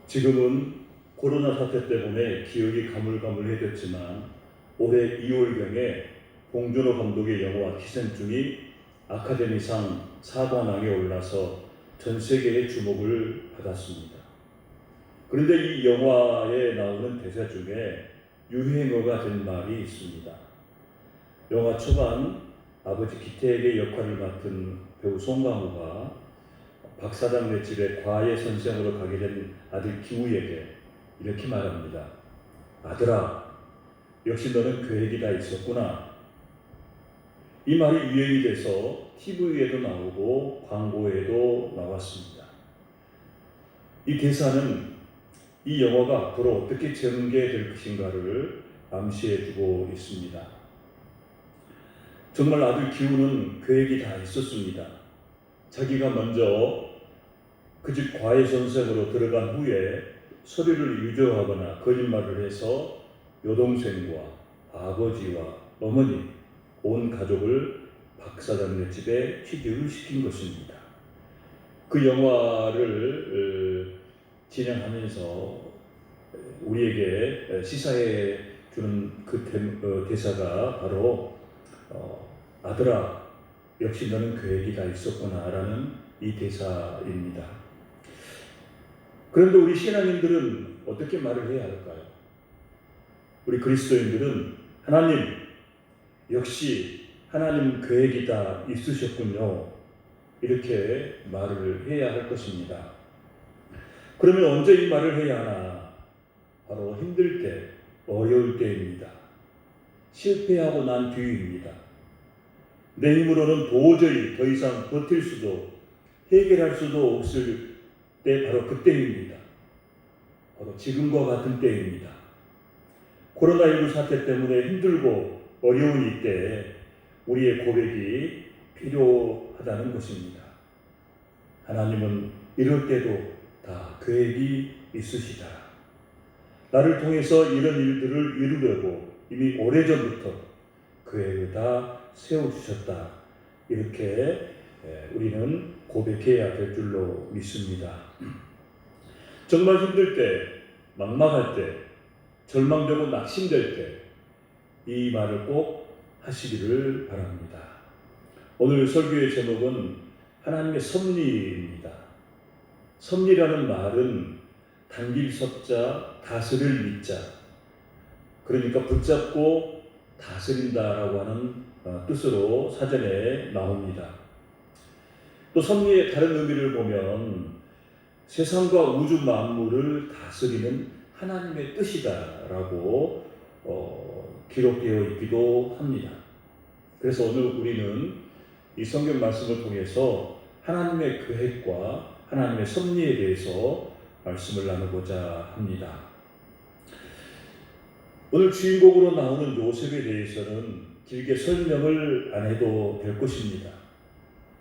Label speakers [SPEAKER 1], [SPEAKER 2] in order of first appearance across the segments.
[SPEAKER 1] 지금은 코로나 사태 때문에 기억이 가물가물해졌지만 올해 2월경에 봉준호 감독의 영화 기생충이 아카데미상 사관왕에 올라서 전 세계의 주목을 받았습니다. 그런데 이 영화에 나오는 대사 중에 유행어가 된 말이 있습니다. 영화 초반 아버지 기태에게 역할을 맡은 배우 송강호가 박사장네 집에 과외 선생으로 가게 된 아들 기우에게 이렇게 말합니다. 아들아, 역시 너는 계획이 다 있었구나. 이 말이 유행이 돼서 TV에도 나오고 광고에도 나왔습니다. 이 대사는 이 영화가 앞으로 어떻게 전개될 것인가를 암시해주고 있습니다. 정말 아들 기우는 계획이 다 있었습니다. 자기가 먼저 그 집 과외 선생으로 들어간 후에 서류를 유조하거나 거짓말을 해서 여동생과 아버지와 어머니, 온 가족을 박사장네 집에 취직을 시킨 것입니다. 그 영화를 진행하면서 우리에게 시사해 주는 그 대사가 바로 아들아, 역시 너는 계획이 다 있었구나 라는 이 대사입니다. 그런데 우리 신앙인들은 어떻게 말을 해야 할까요? 우리 그리스도인들은 하나님, 역시 하나님 계획이 다 있으셨군요. 이렇게 말을 해야 할 것입니다. 그러면 언제 이 말을 해야 하나? 바로 힘들 때, 어려울 때입니다. 실패하고 난 뒤입니다. 내 힘으로는 도저히 더 이상 버틸 수도 해결할 수도 없을 때 바로 그때입니다. 바로 지금과 같은 때입니다. 코로나19 사태 때문에 힘들고 어려운 이때 우리의 고백이 필요하다는 것입니다. 하나님은 이럴 때도 다 계획이 있으시다. 나를 통해서 이런 일들을 이루려고 이미 오래전부터 계획을 다 세워주셨다. 이렇게 우리는 고백해야 될 줄로 믿습니다. 정말 힘들 때, 막막할 때, 절망되고 낙심될 때 이 말을 꼭 하시기를 바랍니다. 오늘 설교의 제목은 하나님의 섭리입니다. 섭리라는 말은 당길 섭자, 다스릴 미자, 그러니까 붙잡고 다스린다라고 하는 뜻으로 사전에 나옵니다. 또 섭리의 다른 의미를 보면 세상과 우주 만물을 다스리는 하나님의 뜻이다라고 기록되어 있기도 합니다. 그래서 오늘 우리는 이 성경 말씀을 통해서 하나님의 계획과 하나님의 섭리에 대해서 말씀을 나누고자 합니다. 오늘 주인공으로 나오는 요셉에 대해서는 길게 설명을 안 해도 될 것입니다.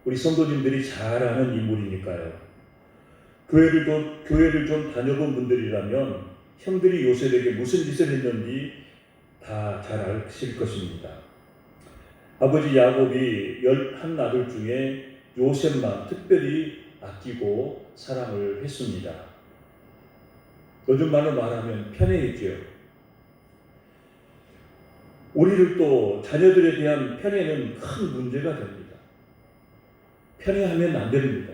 [SPEAKER 1] 우리 성도님들이 잘 아는 인물이니까요. 교회를 좀 다녀본 분들이라면 형들이 요셉에게 무슨 짓을 했는지 다 잘 아실 것입니다. 아버지 야곱이 11 아들 중에 요셉만 특별히 아끼고 사랑을 했습니다. 요즘 말로 말하면 편애했죠. 우리를 또 자녀들에 대한 편애는 큰 문제가 됩니다. 편애하면 안 됩니다.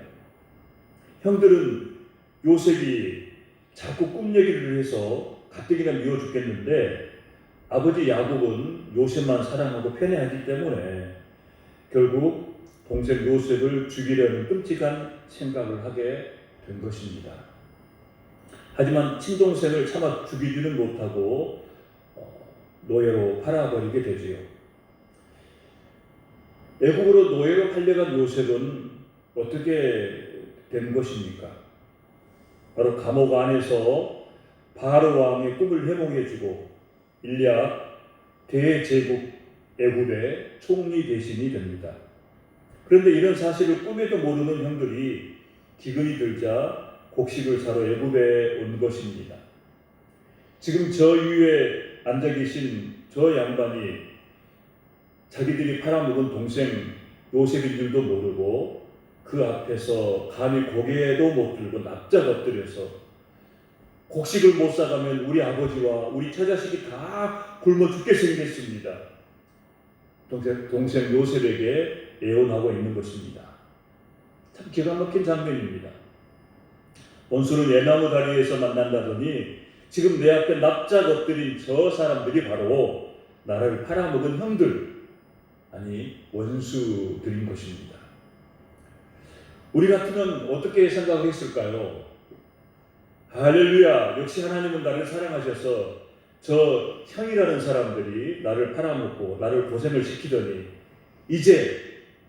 [SPEAKER 1] 형들은 요셉이 자꾸 꿈 얘기를 해서 가뜩이나 미워 죽겠는데 아버지 야곱은 요셉만 사랑하고 편애하기 때문에 결국 동생 요셉을 죽이려는 끔찍한 생각을 하게 된 것입니다. 하지만 친동생을 차마 죽이지는 못하고 노예로 팔아버리게 되지요. 애국으로 노예로 팔려간 요셉은 어떻게 된 것입니까? 바로 감옥 안에서 바로 왕의 꿈을 회복해주고 일약 대제국 애굽의 총리 대신이 됩니다. 그런데 이런 사실을 꿈에도 모르는 형들이 기근이 들자 곡식을 사러 애굽에 온 것입니다. 지금 저 위에 앉아 계신 저 양반이 자기들이 팔아먹은 동생 요셉인 줄도 모르고 그 앞에서 감히 고개도 못 들고 납작 엎드려서 곡식을 못 사가면 우리 아버지와 우리 처자식이 다 굶어 죽게 생겼습니다. 동생 요셉에게 예언하고 있는 것입니다. 참 기가 막힌 장면입니다. 원수는 예나무 다리에서 만난다더니 지금 내 앞에 납작 엎드린 저 사람들이 바로 나를 팔아먹은 형들, 아니 원수들인 것입니다. 우리 같으면 어떻게 생각했을까요? 할렐루야, 역시 하나님은 나를 사랑하셔서 저 형이라는 사람들이 나를 팔아먹고 나를 고생을 시키더니 이제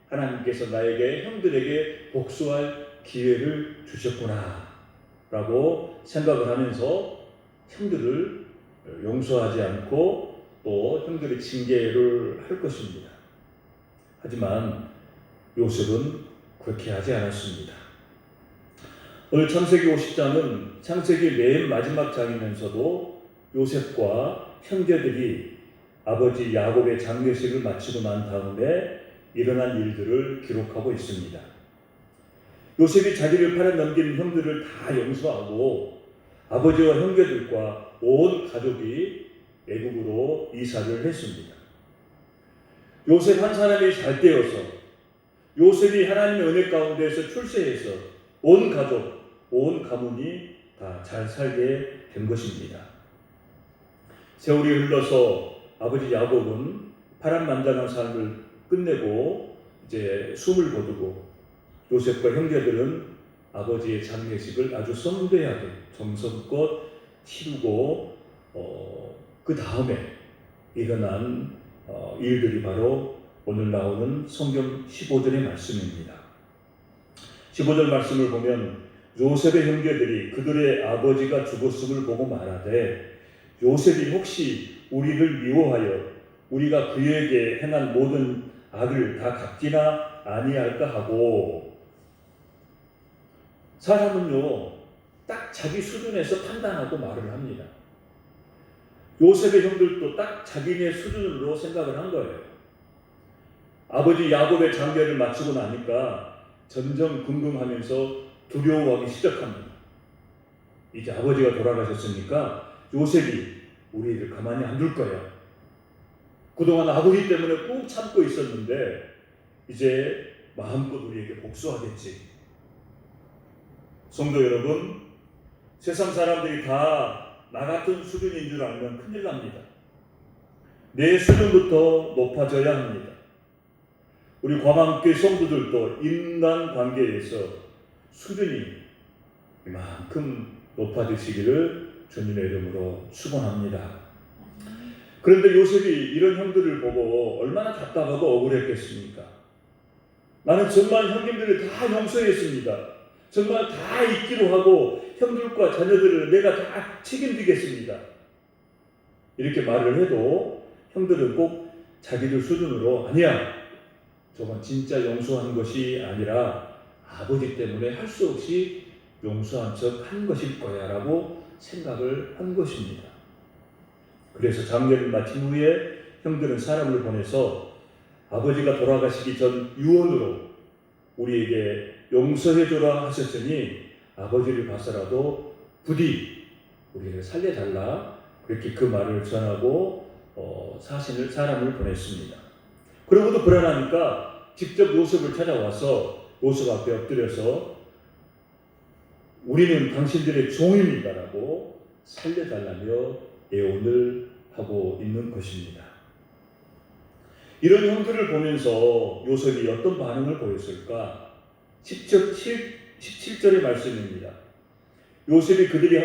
[SPEAKER 1] 하나님께서 나에게 형들에게 복수할 기회를 주셨구나 라고 생각을 하면서 형들을 용서하지 않고 또 형들의 징계를 할 것입니다. 하지만 요셉은 그렇게 하지 않았습니다. 오늘 창세기 50장은 창세기 맨 마지막 장이면서도 요셉과 형제들이 아버지 야곱의 장례식을 마치고 난 다음에 일어난 일들을 기록하고 있습니다. 요셉이 자기를 팔아 넘긴 형들을 다 용서하고 아버지와 형제들과 온 가족이 애국으로 이사를 했습니다. 요셉 한 사람이 잘 되어서 요셉이 하나님의 은혜 가운데에서 출세해서 온 가족, 온 가문이 다 잘 살게 된 것입니다. 세월이 흘러서 아버지 야곱은 파란만장한 삶을 끝내고 이제 숨을 거두고 요셉과 형제들은 아버지의 장례식을 아주 성대하게 정성껏 치르고 그 다음에 일어난 일들이 바로 오늘 나오는 성경 15절의 말씀입니다. 15절 말씀을 보면 요셉의 형제들이 그들의 아버지가 죽었음을 보고 말하되 요셉이 혹시 우리를 미워하여 우리가 그에게 행한 모든 악을 다 갚지나 아니할까 하고. 사람은요 딱 자기 수준에서 판단하고 말을 합니다. 요셉의 형들도 딱 자기네 수준으로 생각을 한 거예요. 아버지 야곱의 장례를 마치고 나니까 전전긍긍하면서 두려워하기 시작합니다. 이제 아버지가 돌아가셨으니까 요셉이 우리를 가만히 안 둘 거야. 그동안 아버지 때문에 꾹 참고 있었는데 이제 마음껏 우리에게 복수하겠지. 성도 여러분, 세상 사람들이 다 나 같은 수준인 줄 알면 큰일 납니다. 내 수준부터 높아져야 합니다. 우리 과방교회 성도들도 인간관계에서 수준이 이만큼 높아지시기를 주님의 이름으로 축원합니다. 그런데 요셉이 이런 형들을 보고 얼마나 답답하고 억울했겠습니까? 나는 정말 형님들을 다 용서했습니다. 정말 다 잊기로 하고 형들과 자녀들을 내가 다 책임지겠습니다. 이렇게 말을 해도 형들은 꼭 자기들 수준으로 아니야, 저건 진짜 용서한 것이 아니라 아버지 때문에 할 수 없이 용서한 척 한 것일 거야 라고 생각을 한 것입니다. 그래서 장례를 마친 후에 형들은 사람을 보내서 아버지가 돌아가시기 전 유언으로 우리에게 용서해줘라 하셨으니 아버지를 봐서라도 부디 우리를 살려달라, 그렇게 그 말을 전하고 사람을 보냈습니다. 그러고도 불안하니까 직접 요셉을 찾아와서 요셉 앞에 엎드려서 우리는 당신들의 종입니다라고 살려달라며 애원을 하고 있는 것입니다. 이런 형들을 보면서 요셉이 어떤 반응을 보였을까? 17절의 말씀입니다. 요셉이 그들이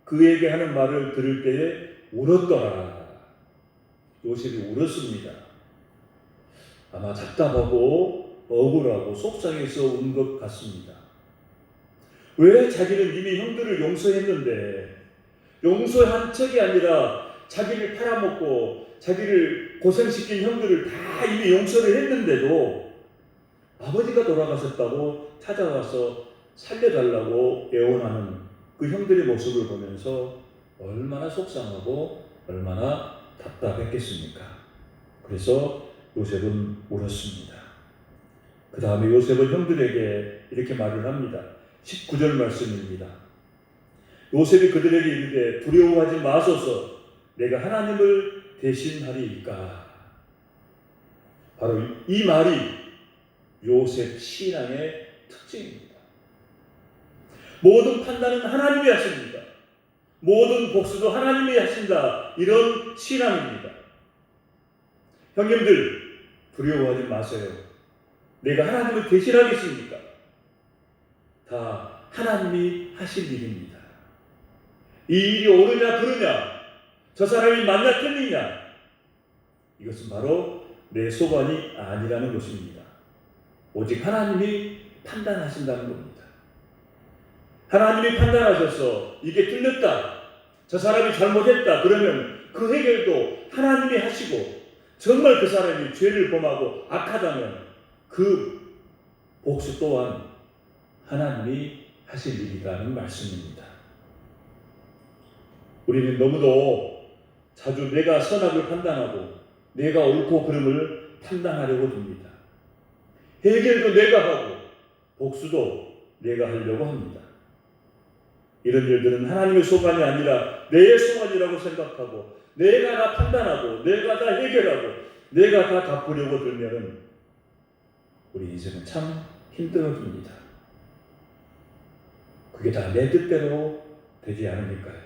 [SPEAKER 1] 그에게 하는 말을 들을 때에 울었더라. 요셉이 울었습니다. 아마 답답하고 억울하고 속상해서 운 것 같습니다. 왜 자기는 이미 형들을 용서했는데 용서한 척이 아니라 자기를 팔아먹고 자기를 고생시킨 형들을 다 이미 용서를 했는데도 아버지가 돌아가셨다고 찾아와서 살려달라고 애원하는 그 형들의 모습을 보면서 얼마나 속상하고 얼마나 답답했겠습니까? 그래서 요셉은 울었습니다. 그 다음에 요셉은 형들에게 이렇게 말을 합니다. 19절 말씀입니다. 요셉이 그들에게 이르되 두려워하지 마소서 내가 하나님을 대신하리이까. 바로 이 말이 요셉 신앙의 특징입니다. 모든 판단은 하나님이 하십니다. 모든 복수도 하나님이 하신다. 이런 신앙입니다. 형님들 두려워하지 마세요. 내가 하나님을 대신하겠습니까? 다 하나님이 하실 일입니다. 이 일이 옳으냐 그르냐, 저 사람이 맞냐 틀리냐, 이것은 바로 내 소관이 아니라는 것입니다. 오직 하나님이 판단하신다는 겁니다. 하나님이 판단하셔서 이게 틀렸다, 저 사람이 잘못했다 그러면 그 해결도 하나님이 하시고, 정말 그 사람이 죄를 범하고 악하다면 그 복수 또한 하나님이 하실 일이라는 말씀입니다. 우리는 너무도 자주 내가 선악을 판단하고 내가 옳고 그름을 판단하려고 듭니다. 해결도 내가 하고 복수도 내가 하려고 합니다. 이런 일들은 하나님의 소관이 아니라 내 소관이라고 생각하고 내가 다 판단하고 내가 다 해결하고 내가 다 갚으려고 들면 우리 인생은 참 힘들어집니다. 그게 다 내 뜻대로 되지 않으니까요.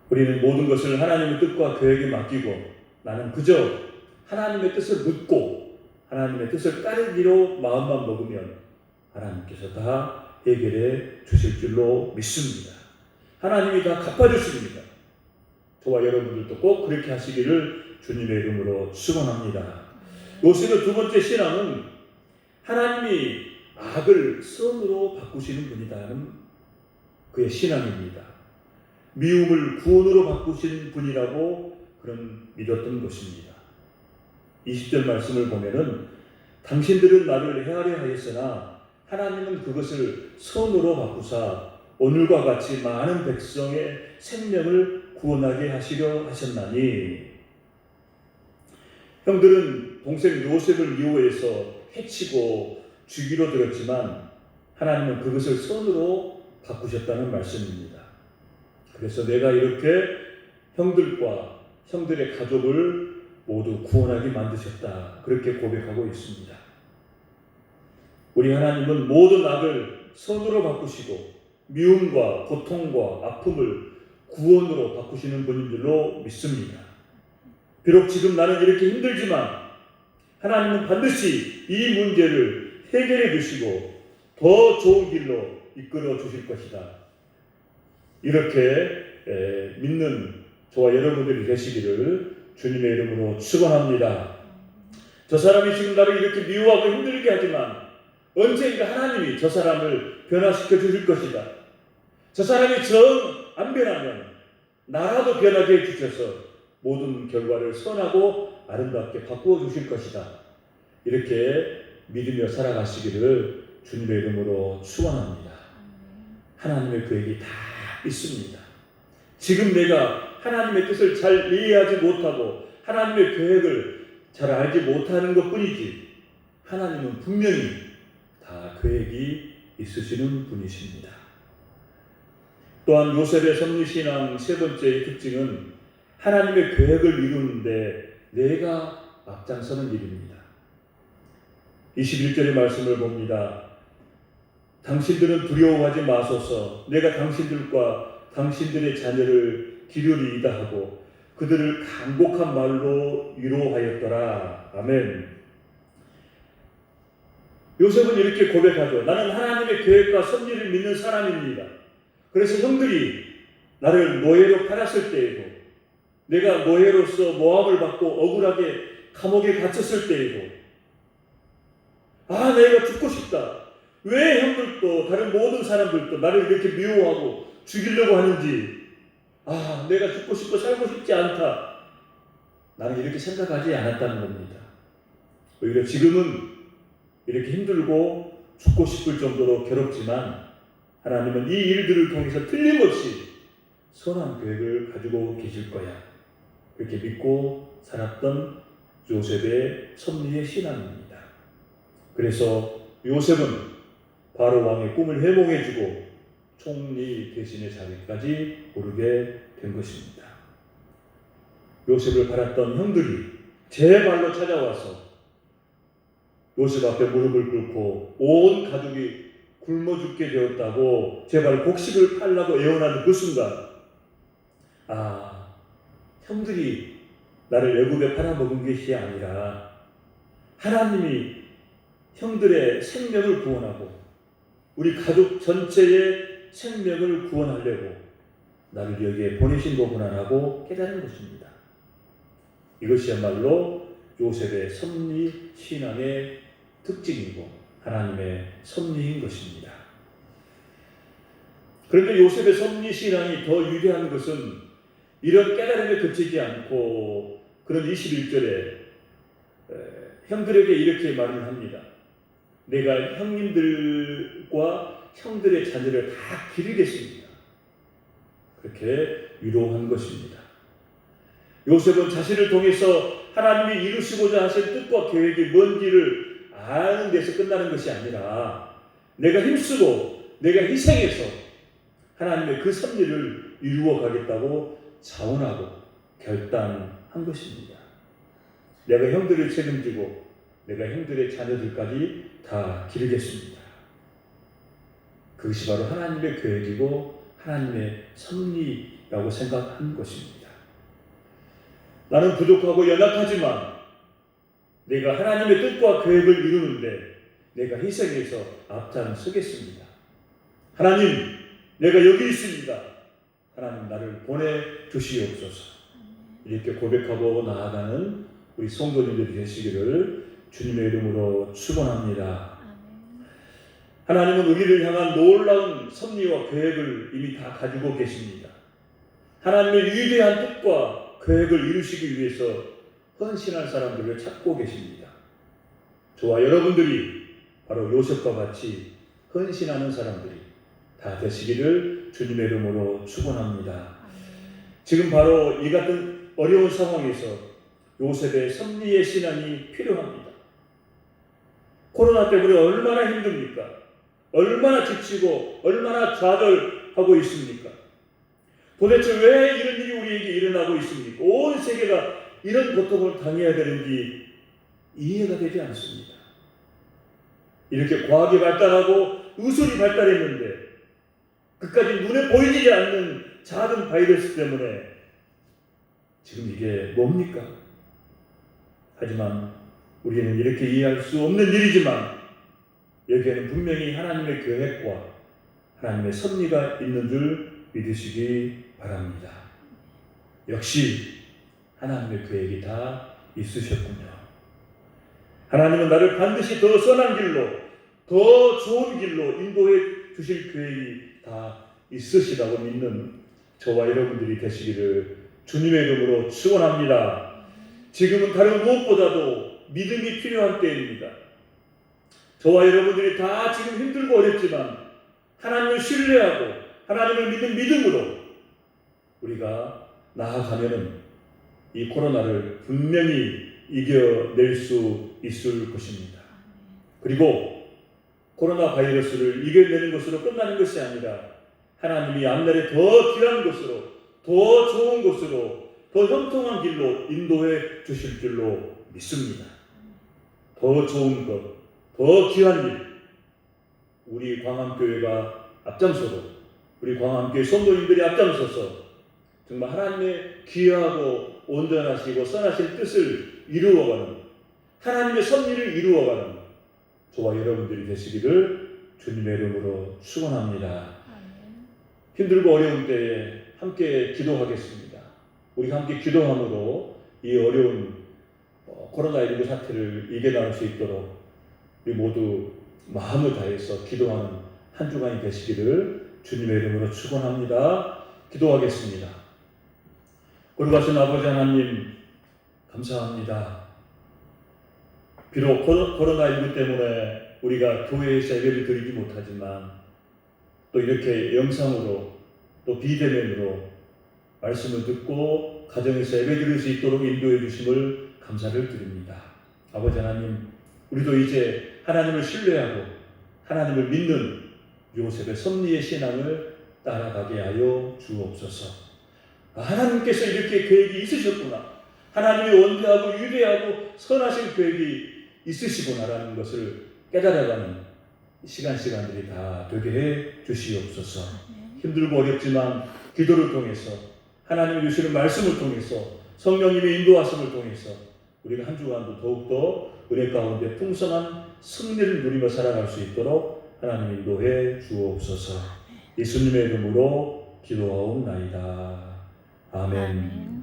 [SPEAKER 1] 우리는 모든 것을 하나님의 뜻과 계획에 맡기고 나는 그저 하나님의 뜻을 묻고 하나님의 뜻을 따르기로 마음만 먹으면 하나님께서 다 해결해 주실 줄로 믿습니다. 하나님이 다 갚아주십니다. 저와 여러분들도 꼭 그렇게 하시기를 주님의 이름으로 축원합니다. 요셉의 두 번째 신앙은 하나님이 악을 선으로 바꾸시는 분이라는 그의 신앙입니다. 미움을 구원으로 바꾸신 분이라고 그런 믿었던 것입니다. 20절 말씀을 보면은 당신들은 나를 헤아려 하였으나 하나님은 그것을 선으로 바꾸사 오늘과 같이 많은 백성의 생명을 구원하게 하시려 하셨나니. 형들은 동생 요셉을 미워해서 해치고 죽이로 들었지만 하나님은 그것을 선으로 바꾸셨다는 말씀입니다. 그래서 내가 이렇게 형들과 형들의 가족을 모두 구원하게 만드셨다. 그렇게 고백하고 있습니다. 우리 하나님은 모든 악을 선으로 바꾸시고 미움과 고통과 아픔을 구원으로 바꾸시는 분인 줄로 믿습니다. 비록 지금 나는 이렇게 힘들지만 하나님은 반드시 이 문제를 해결해 주시고 더 좋은 길로 이끌어 주실 것이다. 이렇게 믿는 저와 여러분들이 되시기를 주님의 이름으로 축원합니다. 저 사람이 지금 나를 이렇게 미워하고 힘들게 하지만 언젠가 하나님이 저 사람을 변화시켜 주실 것이다. 저 사람이 정 안 변하면 나라도 변하게 해주셔서 모든 결과를 선하고 아름답게 바꾸어 주실 것이다. 이렇게 믿으며 살아가시기를 주님의 이름으로 축원합니다. 하나님의 계획이 다 있습니다. 지금 내가 하나님의 뜻을 잘 이해하지 못하고 하나님의 계획을 잘 알지 못하는 것뿐이지 하나님은 분명히 다 계획이 있으시는 분이십니다. 또한 요셉의 섭리신앙 세 번째의 특징은 하나님의 계획을 이루는데 내가 앞장서는 일입니다. 21절의 말씀을 봅니다. 당신들은 두려워하지 마소서 내가 당신들과 당신들의 자녀를 기르리이다 하고 그들을 간곡한 말로 위로하였더라. 아멘. 요셉은 이렇게 고백하죠. 나는 하나님의 계획과 섭리를 믿는 사람입니다. 그래서 형들이 나를 노예로 팔았을 때에도 내가 노예로서 모함을 받고 억울하게 감옥에 갇혔을 때에도 내가 죽고 싶다. 왜 형들도 다른 모든 사람들도 나를 이렇게 미워하고 죽이려고 하는지 내가 죽고 싶고 살고 싶지 않다. 나는 이렇게 생각하지 않았다는 겁니다. 오히려 지금은 이렇게 힘들고 죽고 싶을 정도로 괴롭지만 하나님은 이 일들을 통해서 틀림없이 선한 계획을 가지고 계실 거야. 그렇게 믿고 살았던 요셉의 섭리의 신앙입니다. 그래서 요셉은 바로 왕의 꿈을 해몽해주고 총리 대신의 자리까지 오르게 된 것입니다. 요셉을 바랐던 형들이 제 발로 찾아와서 요셉 앞에 무릎을 꿇고 온 가족이 굶어 죽게 되었다고 제발 곡식을 팔라고 애원하는 그 순간, 형들이 나를 애굽에 팔아먹은 것이 아니라 하나님이 형들의 생명을 구원하고 우리 가족 전체의 생명을 구원하려고 나를 여기에 보내신 거구나라고 깨달은 것입니다. 이것이야말로 요셉의 섭리 신앙의 특징이고 하나님의 섭리인 것입니다. 그런데 요셉의 섭리 신앙이 더 위대한 것은 이런 깨달음에 그치지 않고 그런 21절에 형들에게 이렇게 말을 합니다. 내가 형님들과 형들의 자녀를 다 기르겠습니다. 그렇게 위로한 것입니다. 요셉은 자신을 통해서 하나님이 이루시고자 하신 뜻과 계획이 뭔지를 아는 데서 끝나는 것이 아니라 내가 힘쓰고 내가 희생해서 하나님의 그 섭리를 이루어 가겠다고 자원하고 결단한 것입니다. 내가 형들을 책임지고 내가 형들의 자녀들까지 다 기르겠습니다. 그것이 바로 하나님의 계획이고 하나님의 섭리라고 생각한 것입니다. 나는 부족하고 연약하지만 내가 하나님의 뜻과 계획을 이루는데 내가 희생해서 앞장서겠습니다. 하나님, 내가 여기 있습니다. 하나님 나를 보내주시옵소서. 이렇게 고백하고 나아가는 우리 성도님들이 되시기를 주님의 이름으로 축원합니다. 하나님은 우리를 향한 놀라운 섭리와 계획을 이미 다 가지고 계십니다. 하나님의 위대한 뜻과 계획을 이루시기 위해서 헌신할 사람들을 찾고 계십니다. 저와 여러분들이 바로 요셉과 같이 헌신하는 사람들이 다 되시기를 주님의 이름으로 축원합니다. 지금 바로 이 같은 어려운 상황에서 요셉의 섭리의 신앙이 필요합니다. 코로나 때문에 얼마나 힘듭니까? 얼마나 지치고 얼마나 좌절하고 있습니까? 도대체 왜 이런 일이 우리에게 일어나고 있습니까? 온 세계가 이런 고통을 당해야 되는지 이해가 되지 않습니다. 이렇게 과학이 발달하고 의술이 발달했는데 그까지 눈에 보이지 않는 작은 바이러스 때문에 지금 이게 뭡니까? 하지만 우리는 이렇게 이해할 수 없는 일이지만 여기에는 분명히 하나님의 계획과 하나님의 섭리가 있는 줄 믿으시기 바랍니다. 역시 하나님의 계획이 다 있으셨군요. 하나님은 나를 반드시 더 선한 길로, 더 좋은 길로 인도해 주실 계획이 다 있으시다고 믿는 저와 여러분들이 되시기를 주님의 이름으로 축원합니다. 지금은 다른 무엇보다도 믿음이 필요한 때입니다. 저와 여러분들이 다 지금 힘들고 어렵지만 하나님을 신뢰하고 하나님을 믿는 믿음으로 우리가 나아가면은 이 코로나를 분명히 이겨낼 수 있을 것입니다. 그리고 코로나 바이러스를 이겨내는 것으로 끝나는 것이 아니라 하나님이 앞날에 더 귀한 것으로, 더 좋은 것으로, 더 형통한 길로 인도해 주실 줄로 믿습니다. 더 좋은 것, 더 귀한 일, 우리 광암교회가 앞장서고 우리 광암교회 성도님들이 앞장서서 정말 하나님의 귀하고 온전하시고 선하신 뜻을 이루어가는, 하나님의 섭리를 이루어가는 저와 여러분들이 되시기를 주님의 이름으로 축원합니다. 힘들고 어려운 때에 함께 기도하겠습니다. 우리 함께 기도함으로 이 어려운 코로나19 사태를 이겨나갈 수 있도록 우리 모두 마음을 다해서 기도하는 한 주간이 되시기를 주님의 이름으로 축원합니다. 기도하겠습니다. 거룩하신 아버지 하나님, 감사합니다. 비록 코로나19 때문에 우리가 교회에서 예배를 드리지 못하지만 또 이렇게 영상으로 또 비대면으로 말씀을 듣고 가정에서 예배 드릴 수 있도록 인도해 주심을 감사를 드립니다. 아버지 하나님, 우리도 이제 하나님을 신뢰하고 하나님을 믿는 요셉의 섭리의 신앙을 따라가게 하여 주옵소서. 하나님께서 이렇게 계획이 있으셨구나. 하나님의 원대하고 위대하고 선하신 계획이 있으시구나라는 것을 깨달아가는 시간들이 다 되게 해 주시옵소서. 힘들고 어렵지만 기도를 통해서 하나님이 주시는 말씀을 통해서 성령님의 인도하심을 통해서 우리가 한 주간도 더욱더 은혜 가운데 풍성한 승리를 누리며 살아갈 수 있도록 하나님 인도해 주옵소서. 예수님의 이름으로 기도하옵나이다. 아멘.